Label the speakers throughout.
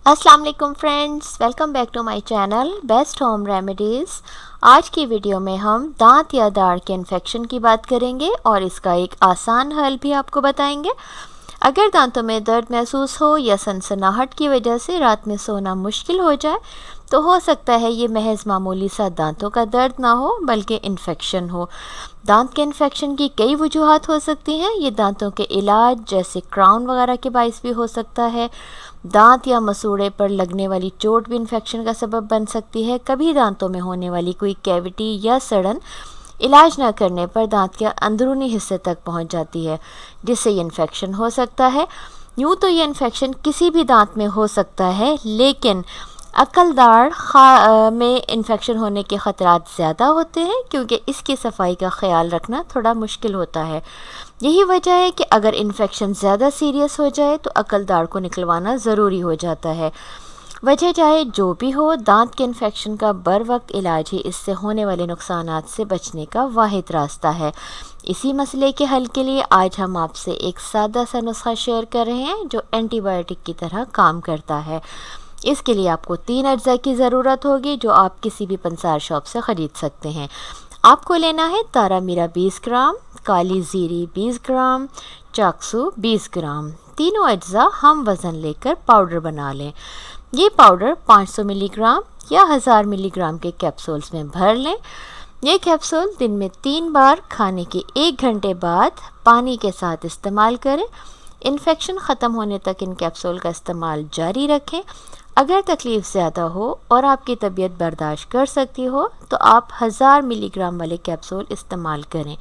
Speaker 1: अस्सलाम वालेकुम friends, welcome back to my channel best home remedies. आज की वीडियो में हम दांत या दाढ़ के इन्फेक्शन की बात करेंगे और इसका एक आसान हल भी आपको बताएंगे। अगर दांतों में दर्द महसूस हो या सनसनाहट की वजह से रात में सोना मुश्किल हो जाए तो हो सकता है ये महज मामूली सा दांतों का दर्द ना हो बल्कि इन्फेक्शन हो। दांत के इन्फेक्शन की कई वजूहात हो सकती हैं। ये दांतों के इलाज जैसे क्राउन वगैरह के बायस भी हो सकता है। दांत या मसूड़े पर लगने वाली चोट भी इन्फेक्शन का सबब बन सकती है। कभी दांतों में होने वाली कोई कैविटी या सड़न इलाज न करने पर दांत के अंदरूनी हिस्से तक पहुंच जाती है, जिससे ये इन्फेक्शन हो सकता है। यूँ तो ये इन्फेक्शन किसी भी दांत में हो सकता है, लेकिन अकल दाढ़ में इन्फेक्शन होने के ख़तरात ज़्यादा होते हैं क्योंकि इसकी सफाई का ख्याल रखना थोड़ा मुश्किल होता है। यही वजह है कि अगर इन्फेक्शन ज़्यादा सीरियस हो जाए तो अकल दाढ़ को निकलवाना ज़रूरी हो जाता है। वजह चाहे जो भी हो, दांत के इन्फेक्शन का बर वक्त इलाज ही इससे होने वाले नुकसानात से बचने का वाहिद रास्ता है। इसी मसले के हल के लिए आज हम आपसे एक सादा सा नुस्खा शेयर कर रहे हैं जो एंटीबायोटिक की तरह काम करता है। इसके लिए आपको 3 अज्जा की ज़रूरत होगी जो आप किसी भी पंसार शॉप से ख़रीद सकते हैं। आपको लेना है तारा मीरा 20 ग्राम, काली ज़ीरी 20 ग्राम, चाक्सू 20 ग्राम। तीनों अज्जा हम वज़न लेकर पाउडर बना लें। ये पाउडर 500 मिलीग्राम या 1000 मिलीग्राम के कैप्सूल्स में भर लें। ये कैप्सूल दिन में 3 बार खाने के 1 घंटे बाद पानी के साथ इस्तेमाल करें। इन्फेक्शन ख़त्म होने तक इन कैप्सूल का इस्तेमाल जारी रखें। अगर तकलीफ़ ज़्यादा हो और आपकी तबीयत बर्दाश्त कर सकती हो तो आप 1000 मिलीग्राम वाले कैप्सूल इस्तेमाल करें,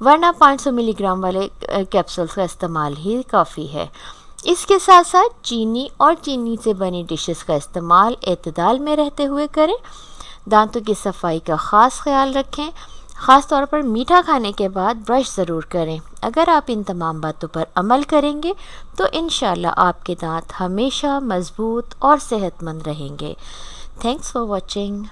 Speaker 1: वरना 500 मिलीग्राम वाले कैप्सूल्स का इस्तेमाल ही काफ़ी है। इसके साथ साथ चीनी और चीनी से बनी डिशेस का इस्तेमाल एतदाल में रहते हुए करें। दांतों की सफाई का ख़ास ख्याल रखें। ख़ास तौर पर मीठा खाने के बाद ब्रश ज़रूर करें। अगर आप इन तमाम बातों पर अमल करेंगे तो इंशाल्लाह आपके दांत हमेशा मज़बूत और सेहतमंद रहेंगे। Thanks for watching.